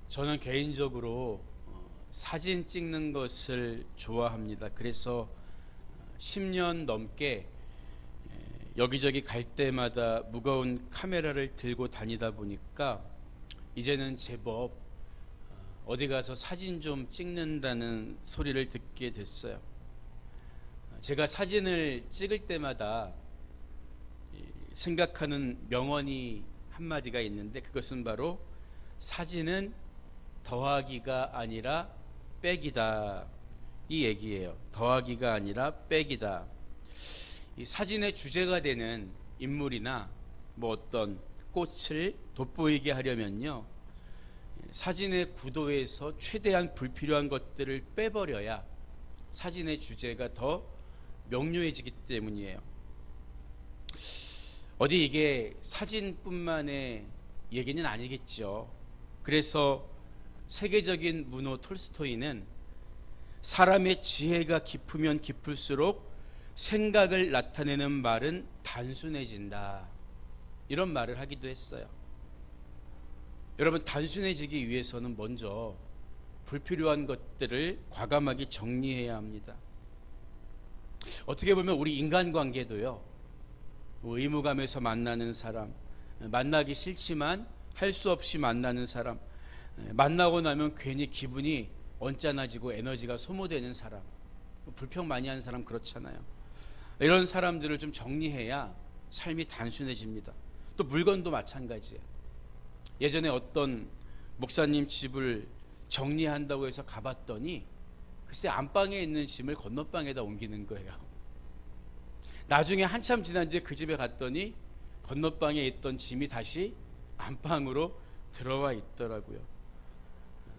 저는 개인적으로 사진 찍는 것을 좋아합니다. 그래서 10년 넘게 여기저기 갈 때마다 무거운 카메라를 들고 다니다 보니까 이제는 제법 어디 가서 사진 좀 찍는다는 소리를 듣게 됐어요. 제가 사진을 찍을 때마다 생각하는 명언이 한마디가 있는데, 그것은 바로 사진은 더하기가 아니라 빼기다, 이 얘기예요. 더하기가 아니라 빼기다. 이 사진의 주제가 되는 인물이나 어떤 꽃을 돋보이게 하려면요, 사진의 구도에서 최대한 불필요한 것들을 빼버려야 사진의 주제가 더 명료해지기 때문이에요. 어디 이게 사진뿐만의 얘기는 아니겠죠. 그래서 세계적인 문호 톨스토이는 사람의 지혜가 깊으면 깊을수록 생각을 나타내는 말은 단순해진다, 이런 말을 하기도 했어요. 여러분, 단순해지기 위해서는 먼저 불필요한 것들을 과감하게 정리해야 합니다. 어떻게 보면 우리 인간관계도요, 의무감에서 만나는 사람, 만나기 싫지만 할 수 없이 만나는 사람, 만나고 나면 괜히 기분이 언짢아지고 에너지가 소모되는 사람, 불평 많이 하는 사람, 그렇잖아요. 이런 사람들을 좀 정리해야 삶이 단순해집니다. 또 물건도 마찬가지예요. 예전에 어떤 목사님 집을 정리한다고 해서 가봤더니 글쎄 안방에 있는 짐을 건너방에다 옮기는 거예요. 나중에 한참 지난 뒤에 그 집에 갔더니 건너방에 있던 짐이 다시 안방으로 들어와 있더라고요.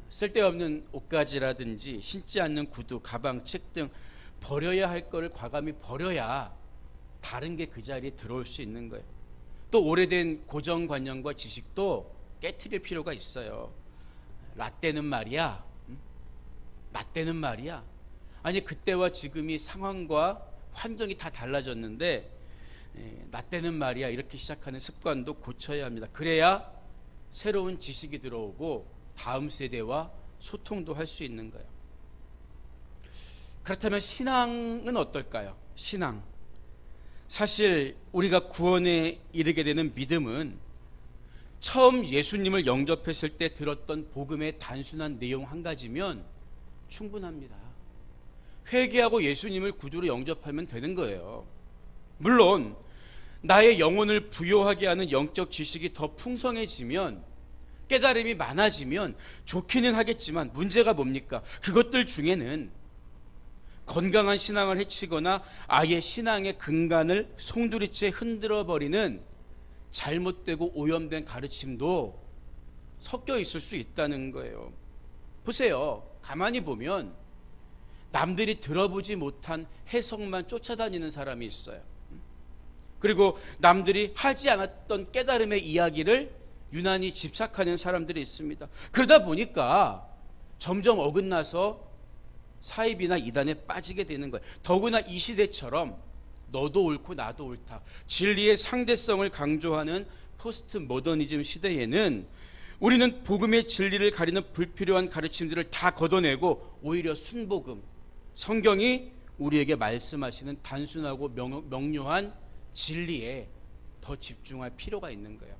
쓸데없는 옷가지라든지 신지 않는 구두, 가방, 책 등 버려야 할 거를 과감히 버려야 다른 게 그 자리에 들어올 수 있는 거예요. 또 오래된 고정관념과 지식도 깨트릴 필요가 있어요. 라떼는 말이야, 라떼는 말이야. 아니, 그때와 지금이 상황과 환경이 다 달라졌는데 라떼는 말이야, 이렇게 시작하는 습관도 고쳐야 합니다. 그래야 새로운 지식이 들어오고 다음 세대와 소통도 할 수 있는 거예요. 그렇다면 신앙은 어떨까요? 신앙. 사실 우리가 구원에 이르게 되는 믿음은 처음 예수님을 영접했을 때 들었던 복음의 단순한 내용 한 가지면 충분합니다. 회개하고 예수님을 구주로 영접하면 되는 거예요. 물론 나의 영혼을 부요하게 하는 영적 지식이 더 풍성해지면, 깨달음이 많아지면 좋기는 하겠지만 문제가 뭡니까? 그것들 중에는 건강한 신앙을 해치거나 아예 신앙의 근간을 송두리째 흔들어버리는 잘못되고 오염된 가르침도 섞여 있을 수 있다는 거예요. 보세요. 가만히 보면 남들이 들어보지 못한 해석만 쫓아다니는 사람이 있어요. 그리고 남들이 하지 않았던 깨달음의 이야기를 유난히 집착하는 사람들이 있습니다. 그러다 보니까 점점 어긋나서 사입이나 이단에 빠지게 되는 거예요. 더구나 이 시대처럼 너도 옳고 나도 옳다, 진리의 상대성을 강조하는 포스트 모더니즘 시대에는 우리는 복음의 진리를 가리는 불필요한 가르침들을 다 걷어내고 오히려 순복음, 성경이 우리에게 말씀하시는 단순하고 명료한 진리에 더 집중할 필요가 있는 거예요.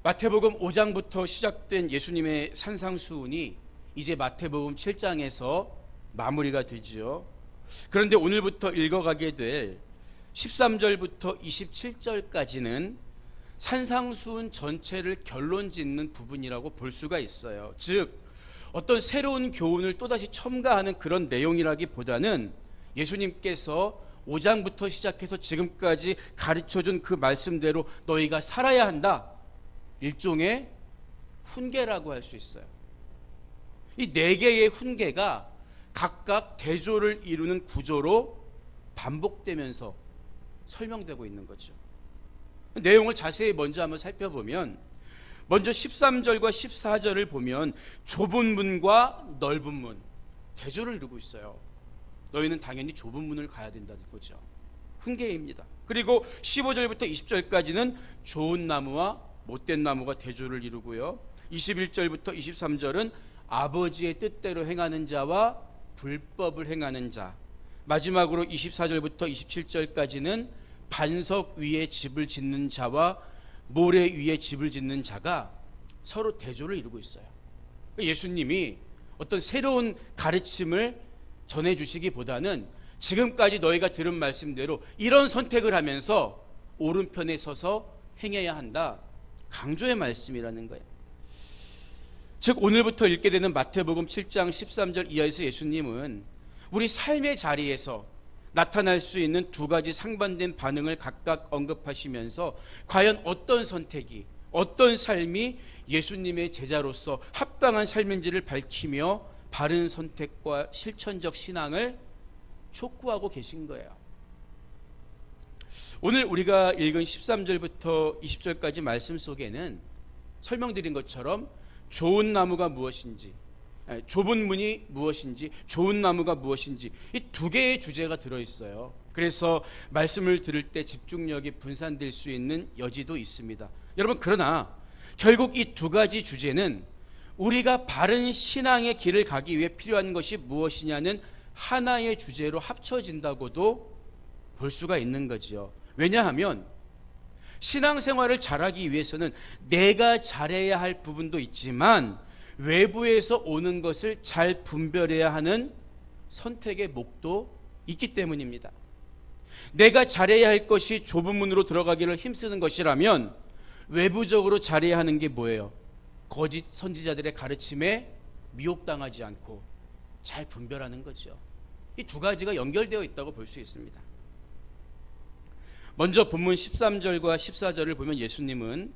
마태복음 5장부터 시작된 예수님의 산상수훈이 이제 마태복음 7장에서 마무리가 되지요. 그런데 오늘부터 읽어가게 될 13절부터 27절까지는 산상수훈 전체를 결론 짓는 부분이라고 볼 수가 있어요. 즉 어떤 새로운 교훈을 또다시 첨가하는 그런 내용이라기보다는 예수님께서 5장부터 시작해서 지금까지 가르쳐준 그 말씀대로 너희가 살아야 한다, 일종의 훈계라고 할 수 있어요. 이 4개의 훈계가 각각 대조를 이루는 구조로 반복되면서 설명되고 있는 거죠. 내용을 자세히 먼저 한번 살펴보면 먼저 13절과 14절을 보면 좁은 문과 넓은 문, 대조를 이루고 있어요. 너희는 당연히 좁은 문을 가야 된다는 거죠. 훈계입니다. 그리고 15절부터 20절까지는 좋은 나무와 못된 나무가 대조를 이루고요. 21절부터 23절은 아버지의 뜻대로 행하는 자와 불법을 행하는 자, 마지막으로 24절부터 27절까지는 반석 위에 집을 짓는 자와 모래 위에 집을 짓는 자가 서로 대조를 이루고 있어요. 예수님이 어떤 새로운 가르침을 전해주시기보다는 지금까지 너희가 들은 말씀대로 이런 선택을 하면서 오른편에 서서 행해야 한다, 강조의 말씀이라는 거예요. 즉 오늘부터 읽게 되는 마태복음 7장 13절 이하에서 예수님은 우리 삶의 자리에서 나타날 수 있는 두 가지 상반된 반응을 각각 언급하시면서 과연 어떤 선택이, 어떤 삶이 예수님의 제자로서 합당한 삶인지를 밝히며 바른 선택과 실천적 신앙을 촉구하고 계신 거예요. 오늘 우리가 읽은 13절부터 20절까지 말씀 속에는 설명드린 것처럼 좋은 나무가 무엇인지, 좁은 문이 무엇인지, 좋은 나무가 무엇인지, 이 두 개의 주제가 들어있어요. 그래서 말씀을 들을 때 집중력이 분산될 수 있는 여지도 있습니다. 여러분, 그러나 결국 이 두 가지 주제는 우리가 바른 신앙의 길을 가기 위해 필요한 것이 무엇이냐는 하나의 주제로 합쳐진다고도 볼 수가 있는 거지요. 왜냐하면 신앙생활을 잘하기 위해서는 내가 잘해야 할 부분도 있지만 외부에서 오는 것을 잘 분별해야 하는 선택의 목도 있기 때문입니다. 내가 잘해야 할 것이 좁은 문으로 들어가기를 힘쓰는 것이라면 외부적으로 잘해야 하는 게 뭐예요? 거짓 선지자들의 가르침에 미혹당하지 않고 잘 분별하는 거죠. 이 두 가지가 연결되어 있다고 볼 수 있습니다. 먼저 본문 13절과 14절을 보면 예수님은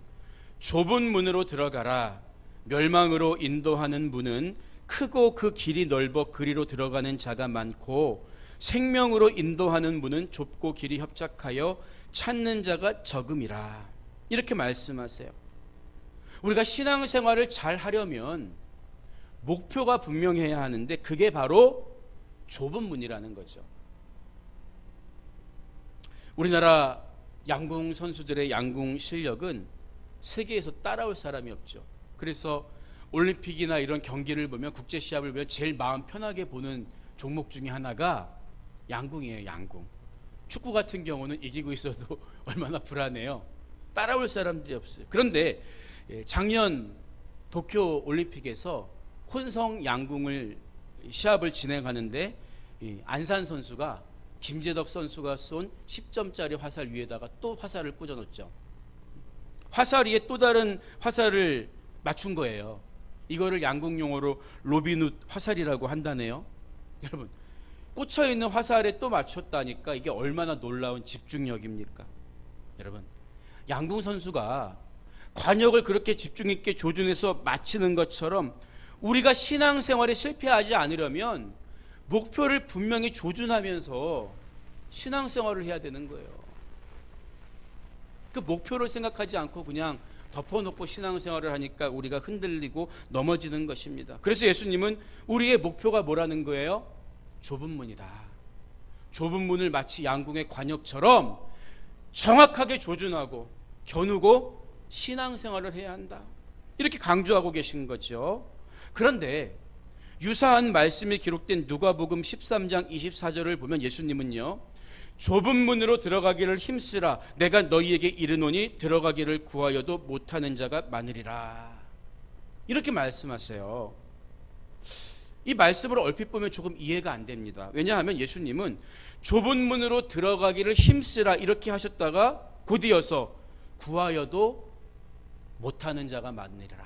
좁은 문으로 들어가라, 멸망으로 인도하는 문은 크고 그 길이 넓어 그리로 들어가는 자가 많고 생명으로 인도하는 문은 좁고 길이 협착하여 찾는 자가 적음이라, 이렇게 말씀하세요. 우리가 신앙생활을 잘 하려면 목표가 분명해야 하는데 그게 바로 좁은 문이라는 거죠. 우리나라 양궁 선수들의 양궁 실력은 세계에서 따라올 사람이 없죠. 그래서 올림픽이나 이런 경기를 보면, 국제 시합을 보면 제일 마음 편하게 보는 종목 중에 하나가 양궁이에요. 양궁. 축구 같은 경우는 이기고 있어도 얼마나 불안해요. 따라올 사람들이 없어요. 그런데 작년 도쿄 올림픽에서 혼성 양궁을 시합을 진행하는데 안산 선수가 김재덕 선수가 쏜 10점짜리 화살 위에다가 또 화살을 꽂아놓죠. 화살 위에 또 다른 화살을 맞춘 거예요. 이거를 양궁 용어로 로빈훗 화살이라고 한다네요. 여러분, 꽂혀있는 화살에 또 맞췄다니까 이게 얼마나 놀라운 집중력입니까? 여러분, 양궁 선수가 관역을 그렇게 집중 있게 조준해서 맞히는 것처럼 우리가 신앙생활에 실패하지 않으려면 목표를 분명히 조준하면서 신앙생활을 해야 되는 거예요. 그 목표를 생각하지 않고 그냥 덮어놓고 신앙생활을 하니까 우리가 흔들리고 넘어지는 것입니다. 그래서 예수님은 우리의 목표가 뭐라는 거예요? 좁은 문이다. 좁은 문을 마치 양궁의 관역처럼 정확하게 조준하고 겨누고 신앙생활을 해야 한다, 이렇게 강조하고 계신 거죠. 그런데 유사한 말씀이 기록된 누가복음 13장 24절을 보면 예수님은요, 좁은 문으로 들어가기를 힘쓰라, 내가 너희에게 이르노니 들어가기를 구하여도 못하는 자가 많으리라, 이렇게 말씀하세요. 이 말씀을 얼핏 보면 조금 이해가 안 됩니다. 왜냐하면 예수님은 좁은 문으로 들어가기를 힘쓰라 이렇게 하셨다가 곧이어서 구하여도 못하는 자가 많으리라,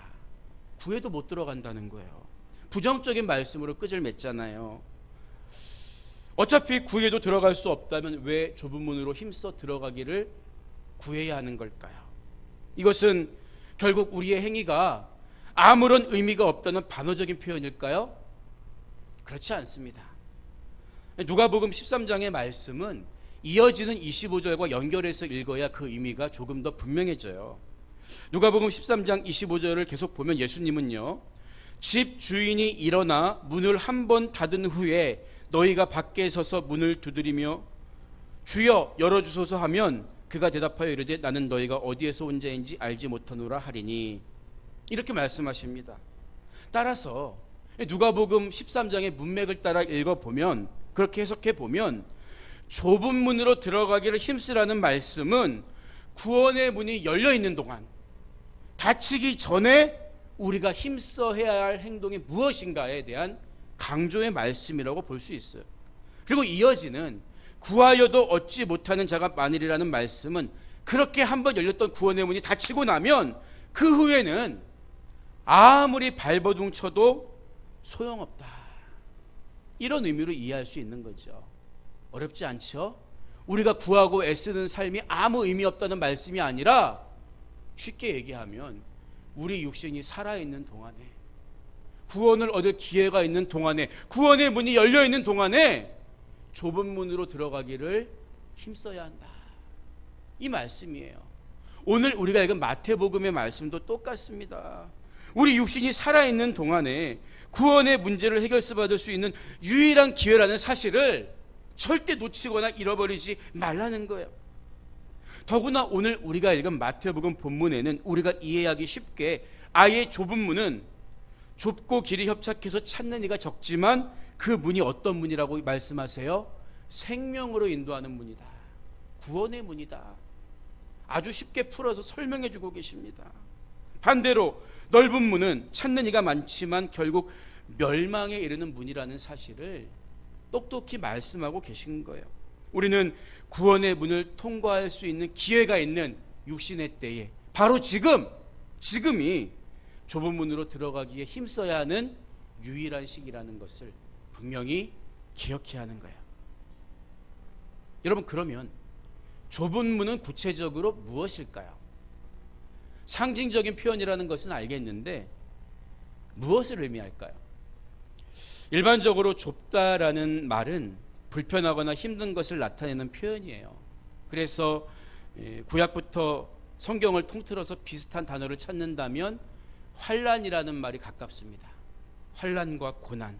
구해도 못 들어간다는 거예요. 부정적인 말씀으로 끝을 맺잖아요. 어차피 구해도 들어갈 수 없다면 왜 좁은 문으로 힘써 들어가기를 구해야 하는 걸까요? 이것은 결국 우리의 행위가 아무런 의미가 없다는 반어적인 표현일까요? 그렇지 않습니다. 누가복음 13장의 말씀은 이어지는 25절과 연결해서 읽어야 그 의미가 조금 더 분명해져요. 누가복음 13장 25절을 계속 보면 예수님은요, 집 주인이 일어나 문을 한 번 닫은 후에 너희가 밖에 서서 문을 두드리며 주여 열어주소서 하면 그가 대답하여 이르되 나는 너희가 어디에서 온 자인지 알지 못하노라 하리니, 이렇게 말씀하십니다. 따라서 누가복음 13장의 문맥을 따라 읽어보면, 그렇게 해석해보면 좁은 문으로 들어가기를 힘쓰라는 말씀은 구원의 문이 열려있는 동안, 닫히기 전에 우리가 힘써 해야 할 행동이 무엇인가에 대한 강조의 말씀이라고 볼 수 있어요. 그리고 이어지는 구하여도 얻지 못하는 자가 많으리라는 말씀은 그렇게 한번 열렸던 구원의 문이 닫히고 나면 그 후에는 아무리 발버둥 쳐도 소용없다, 이런 의미로 이해할 수 있는 거죠. 어렵지 않죠? 우리가 구하고 애쓰는 삶이 아무 의미 없다는 말씀이 아니라, 쉽게 얘기하면 우리 육신이 살아있는 동안에, 구원을 얻을 기회가 있는 동안에, 구원의 문이 열려있는 동안에 좁은 문으로 들어가기를 힘써야 한다, 이 말씀이에요. 오늘 우리가 읽은 마태복음의 말씀도 똑같습니다. 우리 육신이 살아있는 동안에 구원의 문제를 해결해 받을 수 있는 유일한 기회라는 사실을 절대 놓치거나 잃어버리지 말라는 거예요. 더구나 오늘 우리가 읽은 마태복음 본문에는 우리가 이해하기 쉽게 아예 좁은 문은 좁고 길이 협착해서 찾는 이가 적지만 그 문이 어떤 문이라고 말씀하세요? 생명으로 인도하는 문이다, 구원의 문이다, 아주 쉽게 풀어서 설명해 주고 계십니다. 반대로 넓은 문은 찾는 이가 많지만 결국 멸망에 이르는 문이라는 사실을 똑똑히 말씀하고 계신 거예요. 우리는 구원의 문을 통과할 수 있는 기회가 있는 육신의 때에 바로 지금이 좁은 문으로 들어가기에 힘써야 하는 유일한 시기라는 것을 분명히 기억해야 하는 거예요. 여러분, 그러면 좁은 문은 구체적으로 무엇일까요? 상징적인 표현이라는 것은 알겠는데 무엇을 의미할까요? 일반적으로 좁다라는 말은 불편하거나 힘든 것을 나타내는 표현이에요. 그래서 구약부터 성경을 통틀어서 비슷한 단어를 찾는다면 환난이라는 말이 가깝습니다. 환난과 고난,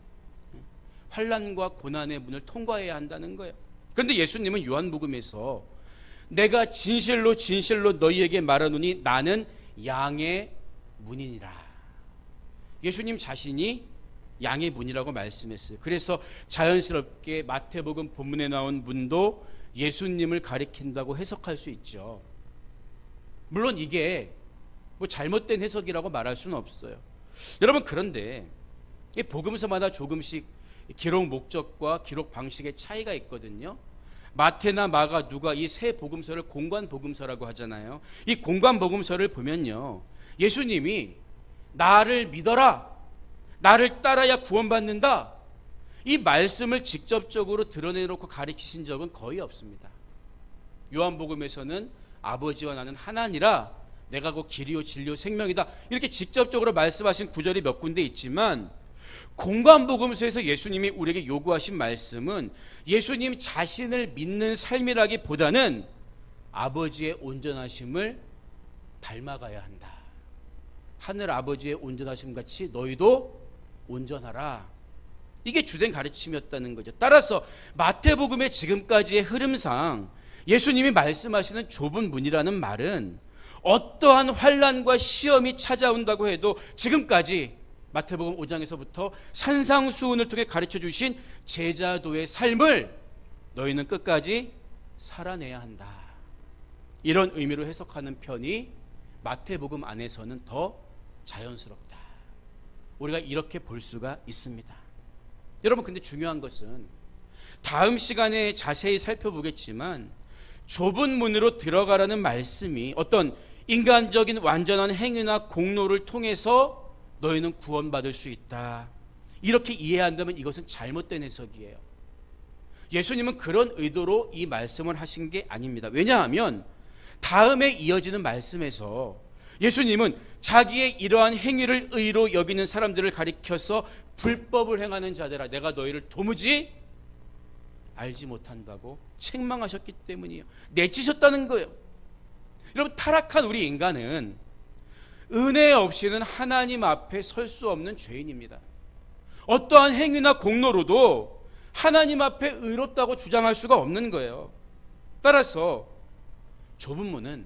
환난과 고난의 문을 통과해야 한다는 거예요. 그런데 예수님은 요한복음에서 내가 진실로 진실로 너희에게 말하노니 나는 양의 문이니라, 예수님 자신이 양의 문이라고 말씀했어요. 그래서 자연스럽게 마태복음 본문에 나온 문도 예수님을 가리킨다고 해석할 수 있죠. 물론 이게 뭐 잘못된 해석이라고 말할 수는 없어요. 여러분, 그런데 이 복음서마다 조금씩 기록 목적과 기록 방식의 차이가 있거든요. 마태나 마가, 누가, 이 세 복음서를 공관 복음서라고 하잖아요. 이 공관 복음서를 보면요, 예수님이 나를 믿어라, 나를 따라야 구원받는다, 이 말씀을 직접적으로 드러내놓고 가르치신 적은 거의 없습니다. 요한복음에서는 아버지와 나는 하나니라, 내가 곧 길이요 진리요 생명이다, 이렇게 직접적으로 말씀하신 구절이 몇 군데 있지만 공관복음서에서 예수님이 우리에게 요구하신 말씀은 예수님 자신을 믿는 삶이라기보다는 아버지의 온전하심을 닮아가야 한다, 하늘 아버지의 온전하심 같이 너희도 온전하라, 이게 주된 가르침이었다는 거죠. 따라서 마태복음의 지금까지의 흐름상 예수님이 말씀하시는 좁은 문이라는 말은 어떠한 환난과 시험이 찾아온다고 해도 지금까지 마태복음 5장에서부터 산상수훈을 통해 가르쳐 주신 제자도의 삶을 너희는 끝까지 살아내야 한다, 이런 의미로 해석하는 편이 마태복음 안에서는 더 자연스럽다, 우리가 이렇게 볼 수가 있습니다. 여러분, 근데 중요한 것은 다음 시간에 자세히 살펴보겠지만 좁은 문으로 들어가라는 말씀이 어떤 인간적인 완전한 행위나 공로를 통해서 너희는 구원받을 수 있다, 이렇게 이해한다면 이것은 잘못된 해석이에요. 예수님은 그런 의도로 이 말씀을 하신 게 아닙니다. 왜냐하면 다음에 이어지는 말씀에서 예수님은 자기의 이러한 행위를 의로 여기는 사람들을 가리켜서 불법을 행하는 자들아, 내가 너희를 도무지 알지 못한다고 책망하셨기 때문이에요. 내치셨다는 거예요. 여러분, 타락한 우리 인간은 은혜 없이는 하나님 앞에 설 수 없는 죄인입니다. 어떠한 행위나 공로로도 하나님 앞에 의롭다고 주장할 수가 없는 거예요. 따라서 좁은 문은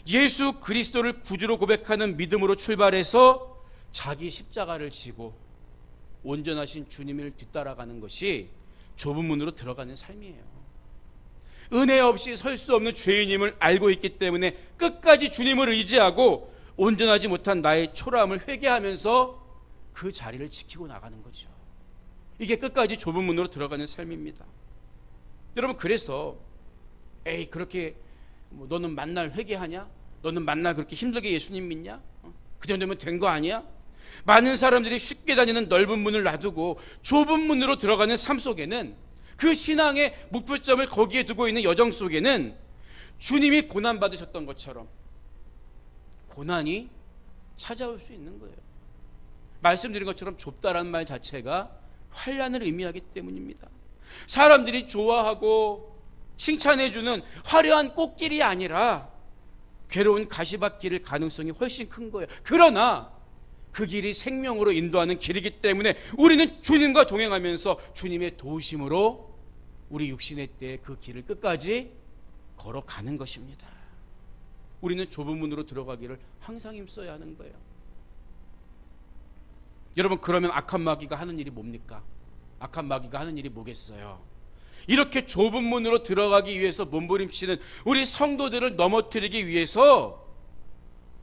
예수 그리스도를 구주로 고백하는 믿음으로 출발해서 자기 십자가를 지고 온전하신 주님을 뒤따라가는 것이 좁은 문으로 들어가는 삶이에요. 은혜 없이 설 수 없는 죄인임을 알고 있기 때문에 끝까지 주님을 의지하고 온전하지 못한 나의 초라함을 회개하면서 그 자리를 지키고 나가는 거죠. 이게 끝까지 좁은 문으로 들어가는 삶입니다. 여러분, 그래서 그렇게 너는 만날 회개하냐? 너는 만날 그렇게 힘들게 예수님 믿냐? 그 정도면 된 거 아니야? 많은 사람들이 쉽게 다니는 넓은 문을 놔두고 좁은 문으로 들어가는 삶 속에는, 그 신앙의 목표점을 거기에 두고 있는 여정 속에는 주님이 고난받으셨던 것처럼 고난이 찾아올 수 있는 거예요. 말씀드린 것처럼 좁다라는 말 자체가 환난을 의미하기 때문입니다. 사람들이 좋아하고 칭찬해주는 화려한 꽃길이 아니라 괴로운 가시밭길일 가능성이 훨씬 큰 거예요. 그러나 그 길이 생명으로 인도하는 길이기 때문에 우리는 주님과 동행하면서 주님의 도우심으로 우리 육신의 때에 그 길을 끝까지 걸어가는 것입니다. 우리는 좁은 문으로 들어가기를 항상 힘써야 하는 거예요. 여러분, 그러면 악한 마귀가 하는 일이 뭡니까? 악한 마귀가 하는 일이 뭐겠어요? 이렇게 좁은 문으로 들어가기 위해서 몸부림치는 우리 성도들을 넘어뜨리기 위해서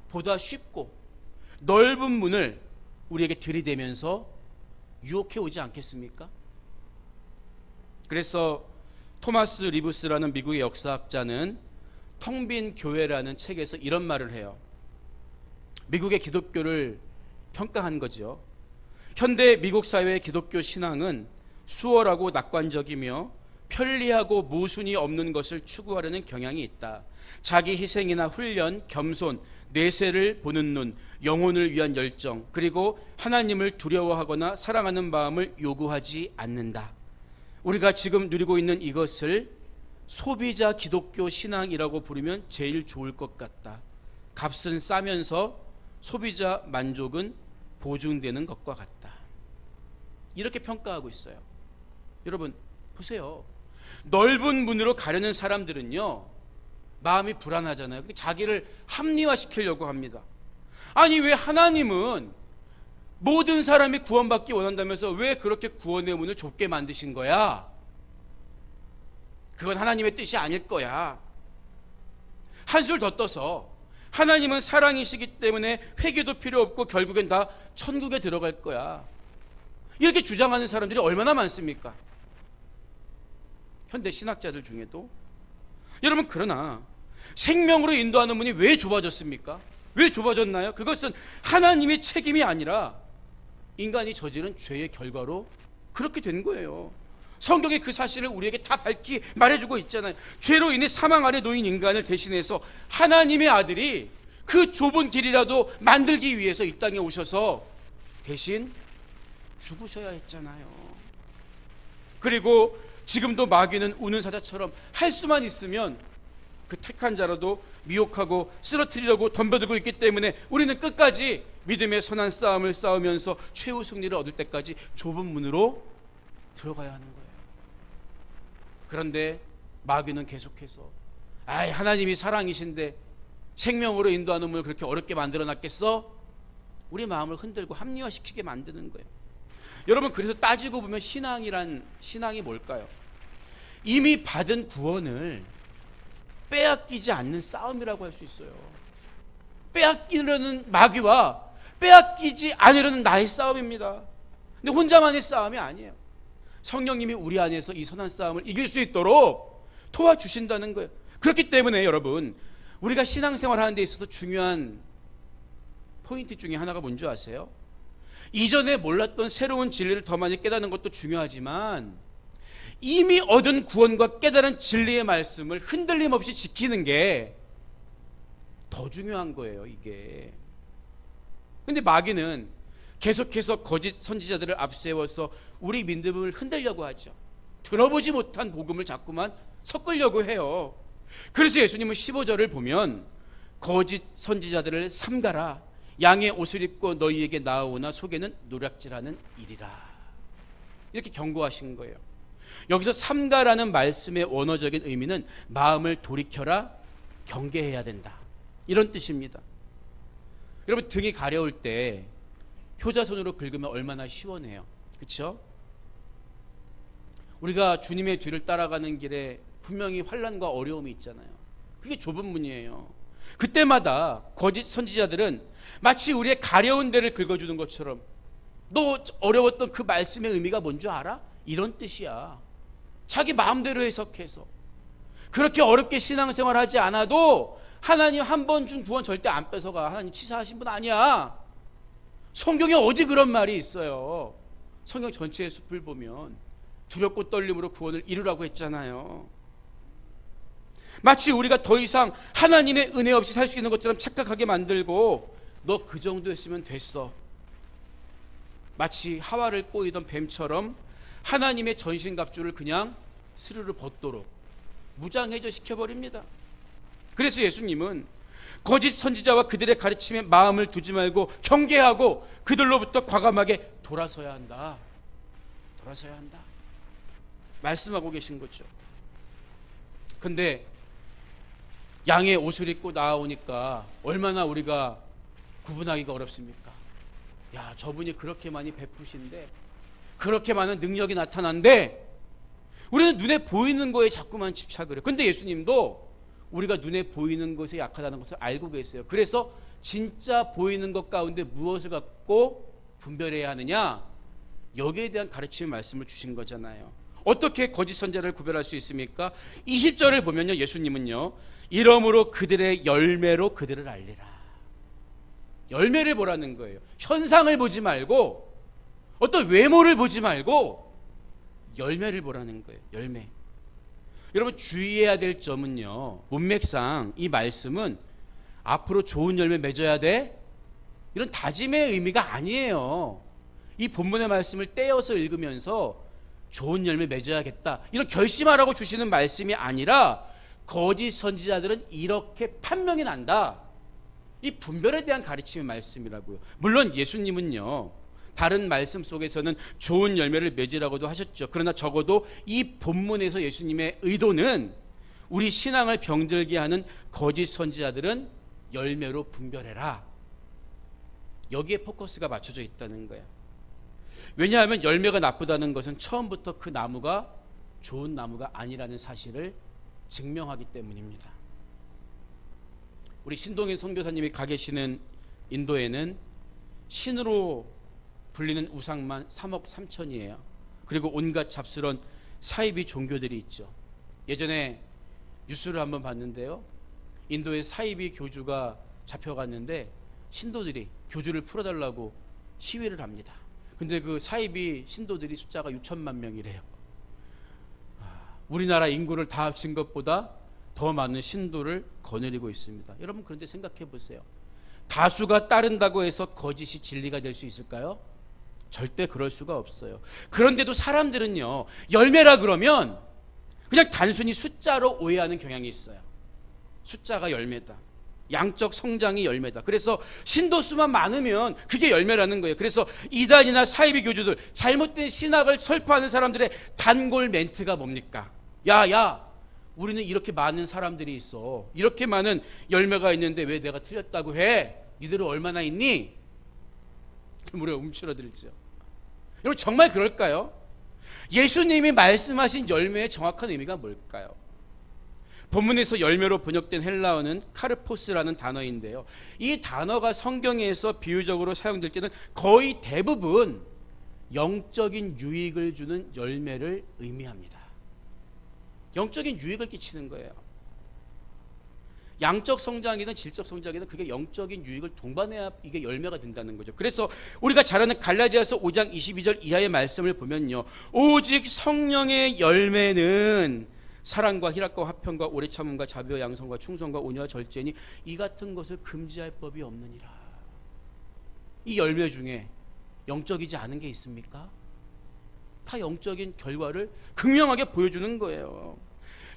보다 쉽고 넓은 문을 우리에게 들이대면서 유혹해 오지 않겠습니까? 그래서 토마스 리브스라는 미국의 역사학자는 텅 빈 교회라는 책에서 이런 말을 해요. 미국의 기독교를 평가한 거죠. 현대 미국 사회의 기독교 신앙은 수월하고 낙관적이며 편리하고 모순이 없는 것을 추구하려는 경향이 있다. 자기 희생이나 훈련, 겸손, 내세를 보는 눈, 영혼을 위한 열정, 그리고 하나님을 두려워하거나 사랑하는 마음을 요구하지 않는다. 우리가 지금 누리고 있는 이것을 소비자 기독교 신앙이라고 부르면 제일 좋을 것 같다. 값은 싸면서 소비자 만족은 보증되는 것과 같다. 이렇게 평가하고 있어요. 여러분, 보세요. 넓은 문으로 가려는 사람들은요, 마음이 불안하잖아요. 자기를 합리화시키려고 합니다. 아니, 왜 하나님은 모든 사람이 구원받기 원한다면서 왜 그렇게 구원의 문을 좁게 만드신 거야? 그건 하나님의 뜻이 아닐 거야. 한술 더 떠서 하나님은 사랑이시기 때문에 회개도 필요 없고 결국엔 다 천국에 들어갈 거야. 이렇게 주장하는 사람들이 얼마나 많습니까? 현대 신학자들 중에도. 여러분, 그러나 생명으로 인도하는 문이 왜 좁아졌습니까? 왜 좁아졌나요? 그것은 하나님의 책임이 아니라 인간이 저지른 죄의 결과로 그렇게 된 거예요. 성경이 그 사실을 우리에게 다 밝히 말해주고 있잖아요. 죄로 인해 사망 아래 놓인 인간을 대신해서 하나님의 아들이 그 좁은 길이라도 만들기 위해서 이 땅에 오셔서 대신 죽으셔야 했잖아요. 그리고 지금도 마귀는 우는 사자처럼 할 수만 있으면 그 택한 자라도 미혹하고 쓰러뜨리려고 덤벼들고 있기 때문에 우리는 끝까지 믿음의 선한 싸움을 싸우면서 최후 승리를 얻을 때까지 좁은 문으로 들어가야 하는 거예요. 그런데 마귀는 계속해서 하나님이 사랑이신데 생명으로 인도하는 문을 그렇게 어렵게 만들어놨겠어? 우리 마음을 흔들고 합리화시키게 만드는 거예요. 여러분, 그래서 따지고 보면 신앙이 뭘까요? 이미 받은 구원을 빼앗기지 않는 싸움이라고 할 수 있어요. 빼앗기려는 마귀와 빼앗기지 않으려는 나의 싸움입니다. 근데 혼자만의 싸움이 아니에요. 성령님이 우리 안에서 이 선한 싸움을 이길 수 있도록 도와주신다는 거예요. 그렇기 때문에 여러분, 우리가 신앙생활 하는 데 있어서 중요한 포인트 중에 하나가 뭔지 아세요? 이전에 몰랐던 새로운 진리를 더 많이 깨닫는 것도 중요하지만 이미 얻은 구원과 깨달은 진리의 말씀을 흔들림 없이 지키는 게 더 중요한 거예요, 이게. 근데 마귀는 계속해서 거짓 선지자들을 앞세워서 우리 믿음을 흔들려고 하죠. 들어보지 못한 복음을 자꾸만 섞으려고 해요. 그래서 예수님은 15절을 보면 거짓 선지자들을 삼가라. 양의 옷을 입고 너희에게 나아오나 속에는 노략질하는 일이라. 이렇게 경고하신 거예요. 여기서 삼가라는 말씀의 원어적인 의미는 마음을 돌이켜라, 경계해야 된다, 이런 뜻입니다. 여러분, 등이 가려울 때 효자손으로 긁으면 얼마나 시원해요. 그렇죠? 우리가 주님의 뒤를 따라가는 길에 분명히 환난과 어려움이 있잖아요. 그게 좁은 문이에요. 그때마다 거짓 선지자들은 마치 우리의 가려운 데를 긁어주는 것처럼, 너 어려웠던 그 말씀의 의미가 뭔 줄 알아? 이런 뜻이야. 자기 마음대로 해석해서 그렇게 어렵게 신앙생활하지 않아도 하나님 한 번 준 구원 절대 안 뺏어가. 하나님 치사하신 분 아니야. 성경에 어디 그런 말이 있어요. 성경 전체의 숲을 보면 두렵고 떨림으로 구원을 이루라고 했잖아요. 마치 우리가 더 이상 하나님의 은혜 없이 살 수 있는 것처럼 착각하게 만들고, 너 그 정도 했으면 됐어. 마치 하와를 꼬이던 뱀처럼 하나님의 전신갑주를 그냥 스르르 벗도록 무장해제 시켜버립니다. 그래서 예수님은 거짓 선지자와 그들의 가르침에 마음을 두지 말고 경계하고 그들로부터 과감하게 돌아서야 한다. 돌아서야 한다. 말씀하고 계신 거죠. 근데 양의 옷을 입고 나오니까 얼마나 우리가 구분하기가 어렵습니까? 야, 저분이 그렇게 많이 베푸신데, 그렇게 많은 능력이 나타난데 우리는 눈에 보이는 거에 자꾸만 집착을 해요. 근데 예수님도 우리가 눈에 보이는 것에 약하다는 것을 알고 계세요. 그래서 진짜 보이는 것 가운데 무엇을 갖고 분별해야 하느냐, 여기에 대한 가르침의 말씀을 주신 거잖아요. 어떻게 거짓 선지자를 구별할 수 있습니까? 20절을 보면요, 예수님은요, 이러므로 그들의 열매로 그들을 알리라. 열매를 보라는 거예요. 현상을 보지 말고, 어떤 외모를 보지 말고 열매를 보라는 거예요. 열매. 여러분, 주의해야 될 점은요, 문맥상 이 말씀은 앞으로 좋은 열매 맺어야 돼, 이런 다짐의 의미가 아니에요. 이 본문의 말씀을 떼어서 읽으면서 좋은 열매 맺어야겠다, 이런 결심하라고 주시는 말씀이 아니라, 거짓 선지자들은 이렇게 판명이 난다, 이 분별에 대한 가르침의 말씀이라고요. 물론 예수님은요, 다른 말씀 속에서는 좋은 열매를 맺으라고도 하셨죠. 그러나 적어도 이 본문에서 예수님의 의도는 우리 신앙을 병들게 하는 거짓 선지자들은 열매로 분별해라, 여기에 포커스가 맞춰져 있다는 거예요. 왜냐하면 열매가 나쁘다는 것은 처음부터 그 나무가 좋은 나무가 아니라는 사실을 증명하기 때문입니다. 우리 신동인 선교사님이 가 계시는 인도에는 신으로 불리는 우상만 3억 3천이에요. 그리고 온갖 잡스러운 사이비 종교들이 있죠. 예전에 뉴스를 한번 봤는데요, 인도의 사이비 교주가 잡혀갔는데 신도들이 교주를 풀어달라고 시위를 합니다. 근데 그 사이비 신도들이 숫자가 6천만 명이래요. 우리나라 인구를 다 합친 것보다 더 많은 신도를 거느리고 있습니다. 여러분, 그런데 생각해 보세요. 다수가 따른다고 해서 거짓이 진리가 될 수 있을까요? 절대 그럴 수가 없어요. 그런데도 사람들은요, 열매라 그러면 그냥 단순히 숫자로 오해하는 경향이 있어요. 숫자가 열매다, 양적 성장이 열매다. 그래서 신도 수만 많으면 그게 열매라는 거예요. 그래서 이단이나 사이비 교주들, 잘못된 신학을 설파하는 사람들의 단골 멘트가 뭡니까? 야, 우리는 이렇게 많은 사람들이 있어, 이렇게 많은 열매가 있는데 왜 내가 틀렸다고 해? 니들은 얼마나 있니? 우리가 움츠러들죠. 여러분, 정말 그럴까요? 예수님이 말씀하신 열매의 정확한 의미가 뭘까요? 본문에서 열매로 번역된 헬라어는 카르포스라는 단어인데요, 이 단어가 성경에서 비유적으로 사용될 때는 거의 대부분 영적인 유익을 주는 열매를 의미합니다. 영적인 유익을 끼치는 거예요. 양적 성장이든 질적 성장이든 그게 영적인 유익을 동반해야 이게 열매가 된다는 거죠. 그래서 우리가 잘 아는 갈라디아서 5장 22절 이하의 말씀을 보면요, 오직 성령의 열매는 사랑과 희락과 화평과 오래 참음과 자비와 양성과 충성과 온유와 절제니 이 같은 것을 금지할 법이 없느니라. 이 열매 중에 영적이지 않은 게 있습니까? 다 영적인 결과를 극명하게 보여주는 거예요.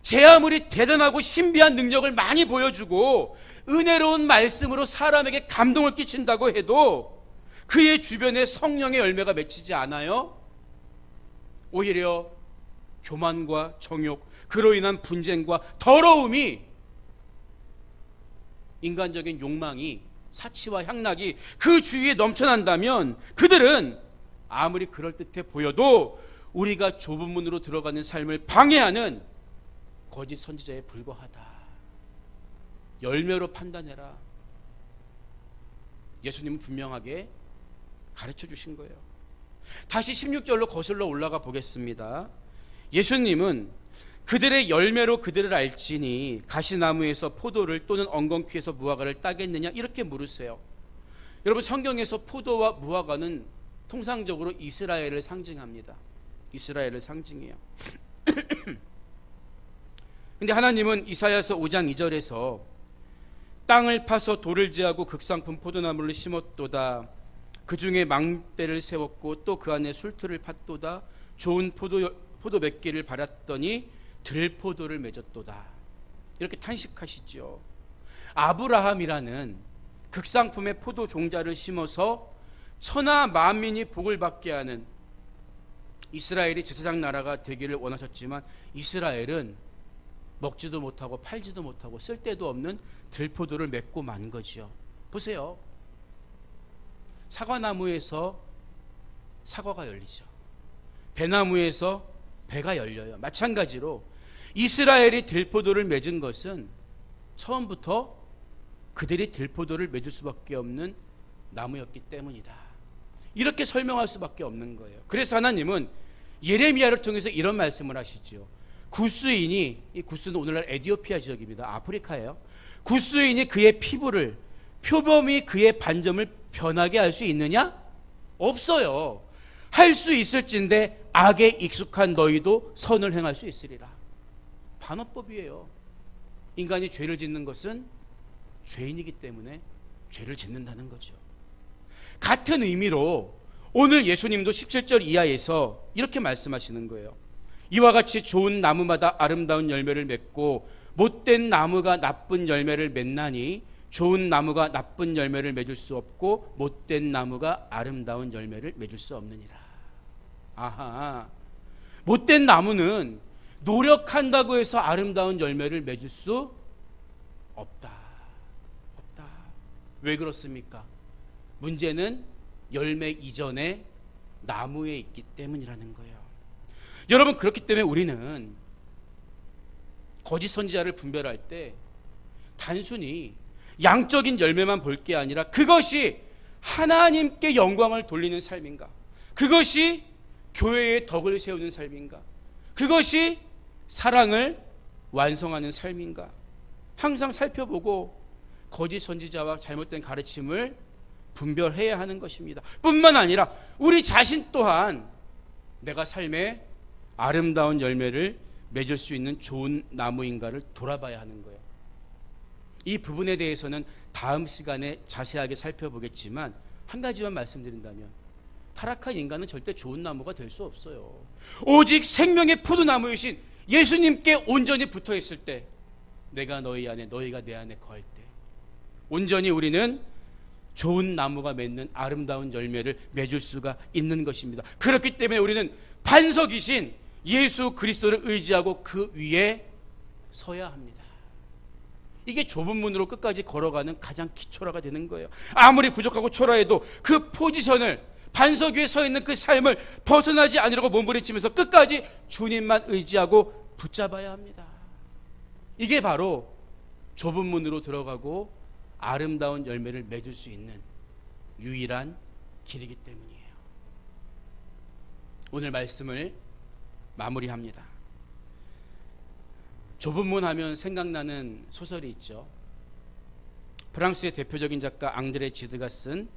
제 아무리 대단하고 신비한 능력을 많이 보여주고 은혜로운 말씀으로 사람에게 감동을 끼친다고 해도 그의 주변에 성령의 열매가 맺히지 않아요. 오히려 교만과 정욕, 그로 인한 분쟁과 더러움이, 인간적인 욕망이, 사치와 향락이 그 주위에 넘쳐난다면 그들은 아무리 그럴듯해 보여도 우리가 좁은 문으로 들어가는 삶을 방해하는 거짓 선지자에 불과하다. 열매로 판단해라. 예수님은 분명하게 가르쳐 주신 거예요. 다시 16절로 거슬러 올라가 보겠습니다. 예수님은 그들의 열매로 그들을 알지니 가시나무에서 포도를 또는 엉겅퀴에서 무화과를 따겠느냐 이렇게 물으세요. 여러분, 성경에서 포도와 무화과는 통상적으로 이스라엘을 상징합니다. 이스라엘을 상징해요. 근데 하나님은 이사야서 5장 2절에서 땅을 파서 돌을 제하고 극상품 포도나무를 심었도다. 그 중에 망대를 세웠고 또 그 안에 술틀을 팠도다. 좋은 포도 몇 개를 발았더니 들포도를 맺었도다. 이렇게 탄식하시죠. 아브라함이라는 극상품의 포도 종자를 심어서 천하 만민이 복을 받게 하는 이스라엘이 제사장 나라가 되기를 원하셨지만 이스라엘은 먹지도 못하고 팔지도 못하고 쓸데도 없는 들포도를 맺고 만 거지요. 보세요. 사과나무에서 사과가 열리죠. 배나무에서 배가 열려요. 마찬가지로 이스라엘이 들포도를 맺은 것은 처음부터 그들이 들포도를 맺을 수밖에 없는 나무였기 때문이다. 이렇게 설명할 수밖에 없는 거예요. 그래서 하나님은 예레미야를 통해서 이런 말씀을 하시죠. 구스인이, 이 구스는 오늘날 에티오피아 지역입니다. 아프리카예요. 구스인이 그의 피부를, 표범이 그의 반점을 변하게 할 수 있느냐? 없어요. 할 수 있을진데 악에 익숙한 너희도 선을 행할 수 있으리라. 반어법이에요. 인간이 죄를 짓는 것은 죄인이기 때문에 죄를 짓는다는 거죠. 같은 의미로 오늘 예수님도 17절 이하에서 이렇게 말씀하시는 거예요. 이와 같이 좋은 나무마다 아름다운 열매를 맺고 못된 나무가 나쁜 열매를 맺나니 좋은 나무가 나쁜 열매를 맺을 수 없고 못된 나무가 아름다운 열매를 맺을 수 없느니라. 아하, 못된 나무는 노력한다고 해서 아름다운 열매를 맺을 수 없다. 왜 그렇습니까? 문제는 열매 이전에 나무에 있기 때문이라는 거예요. 여러분, 그렇기 때문에 우리는 거짓 선지자를 분별할 때 단순히 양적인 열매만 볼 게 아니라 그것이 하나님께 영광을 돌리는 삶인가? 그것이 교회의 덕을 세우는 삶인가? 그것이 사랑을 완성하는 삶인가? 항상 살펴보고 거짓 선지자와 잘못된 가르침을 분별해야 하는 것입니다. 뿐만 아니라 우리 자신 또한 내가 삶에 아름다운 열매를 맺을 수 있는 좋은 나무인가를 돌아봐야 하는 거예요. 이 부분에 대해서는 다음 시간에 자세하게 살펴보겠지만 한 가지만 말씀드린다면 타락한 인간은 절대 좋은 나무가 될 수 없어요. 오직 생명의 포도나무이신 예수님께 온전히 붙어 있을 때, 내가 너희 안에 너희가 내 안에 거할 때 온전히 우리는 좋은 나무가 맺는 아름다운 열매를 맺을 수가 있는 것입니다. 그렇기 때문에 우리는 반석이신 예수 그리스도를 의지하고 그 위에 서야 합니다. 이게 좁은 문으로 끝까지 걸어가는 가장 기초라가 되는 거예요. 아무리 부족하고 초라해도 그 포지션을, 반석 위에 서 있는 그 삶을 벗어나지 않으려고 몸부림치면서 끝까지 주님만 의지하고 붙잡아야 합니다. 이게 바로 좁은 문으로 들어가고 아름다운 열매를 맺을 수 있는 유일한 길이기 때문이에요. 오늘 말씀을 마무리합니다. 좁은 문 하면 생각나는 소설이 있죠. 프랑스의 대표적인 작가 앙드레 지드가 쓴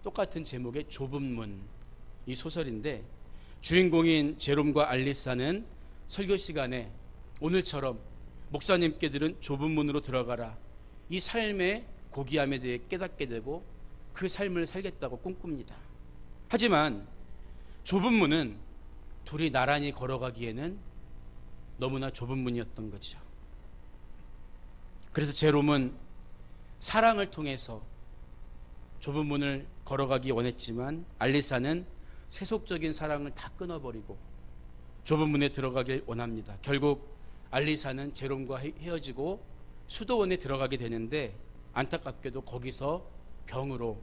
똑같은 제목의 좁은 문, 이 소설인데 주인공인 제롬과 알리사는 설교 시간에 오늘처럼 목사님께들은 좁은 문으로 들어가라, 이 삶의 고귀함에 대해 깨닫게 되고 그 삶을 살겠다고 꿈꿉니다. 하지만 좁은 문은 둘이 나란히 걸어가기에는 너무나 좁은 문이었던 거죠. 그래서 제롬은 사랑을 통해서 좁은 문을 걸어가기 원했지만 알리사는 세속적인 사랑을 다 끊어버리고 좁은 문에 들어가길 원합니다. 결국 알리사는 제롬과 헤어지고 수도원에 들어가게 되는데 안타깝게도 거기서 병으로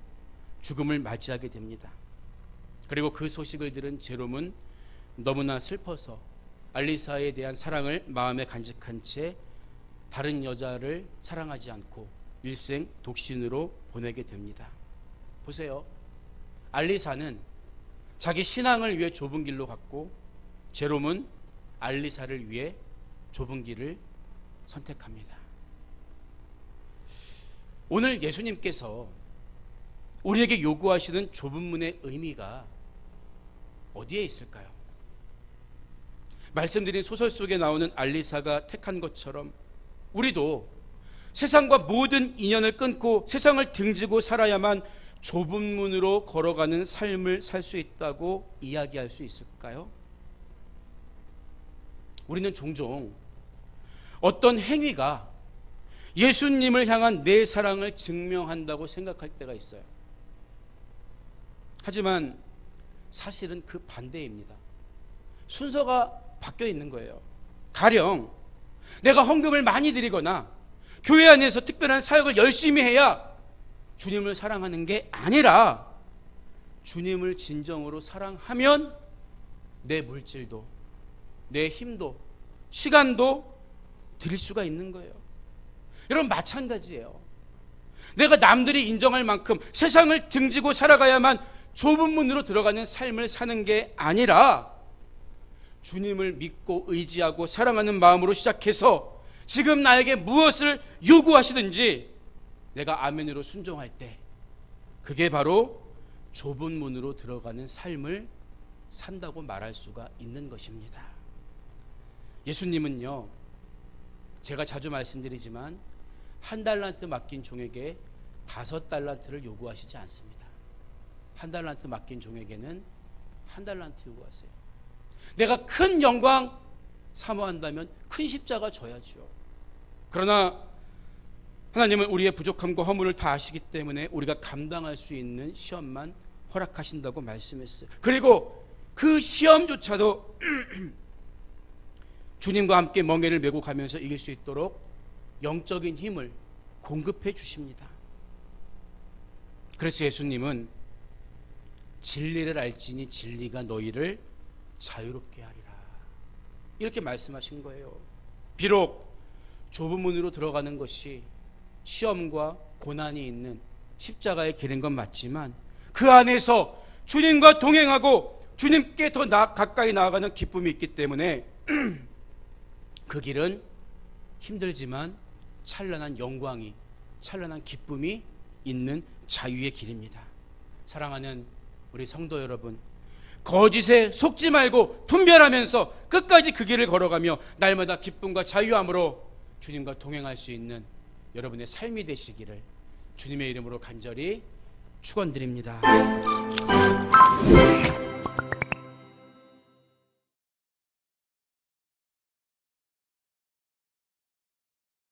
죽음을 맞이하게 됩니다. 그리고 그 소식을 들은 제롬은 너무나 슬퍼서 알리사에 대한 사랑을 마음에 간직한 채 다른 여자를 사랑하지 않고 일생 독신으로 보내게 됩니다. 보세요. 알리사는 자기 신앙을 위해 좁은 길로 갔고 제롬은 알리사를 위해 좁은 길을 선택합니다. 오늘 예수님께서 우리에게 요구하시는 좁은 문의 의미가 어디에 있을까요? 말씀드린 소설 속에 나오는 알리사가 택한 것처럼 우리도 세상과 모든 인연을 끊고 세상을 등지고 살아야만 좁은 문으로 걸어가는 삶을 살 수 있다고 이야기할 수 있을까요? 우리는 종종 어떤 행위가 예수님을 향한 내 사랑을 증명한다고 생각할 때가 있어요. 하지만 사실은 그 반대입니다. 순서가 바뀌어 있는 거예요. 가령 내가 헌금을 많이 드리거나 교회 안에서 특별한 사역을 열심히 해야 주님을 사랑하는 게 아니라 주님을 진정으로 사랑하면 내 물질도 내 힘도 시간도 드릴 수가 있는 거예요. 여러분 마찬가지예요. 내가 남들이 인정할 만큼 세상을 등지고 살아가야만 좁은 문으로 들어가는 삶을 사는 게 아니라 주님을 믿고 의지하고 사랑하는 마음으로 시작해서 지금 나에게 무엇을 요구하시든지 내가 아멘으로 순종할 때 그게 바로 좁은 문으로 들어가는 삶을 산다고 말할 수가 있는 것입니다. 예수님은요, 제가 자주 말씀드리지만 1달란트 맡긴 종에게 5달란트를 요구하시지 않습니다. 1달란트 맡긴 종에게는 1달란트 요구하세요. 내가 큰 영광 사모한다면 큰 십자가 져야죠. 그러나 하나님은 우리의 부족함과 허물을 다 아시기 때문에 우리가 감당할 수 있는 시험만 허락하신다고 말씀했어요. 그리고 그 시험조차도 주님과 함께 멍에를 메고 가면서 이길 수 있도록 영적인 힘을 공급해 주십니다. 그래서 예수님은 진리를 알지니 진리가 너희를 자유롭게 하리라 이렇게 말씀하신 거예요. 비록 좁은 문으로 들어가는 것이 시험과 고난이 있는 십자가의 길인 건 맞지만 그 안에서 주님과 동행하고 주님께 더 가까이 나아가는 기쁨이 있기 때문에 그 길은 힘들지만 찬란한 영광이, 찬란한 기쁨이 있는 자유의 길입니다. 사랑하는 우리 성도 여러분, 거짓에 속지 말고 분별하면서 끝까지 그 길을 걸어가며 날마다 기쁨과 자유함으로 주님과 동행할 수 있는 여러분의 삶이 되시기를 주님의 이름으로 간절히 축원드립니다.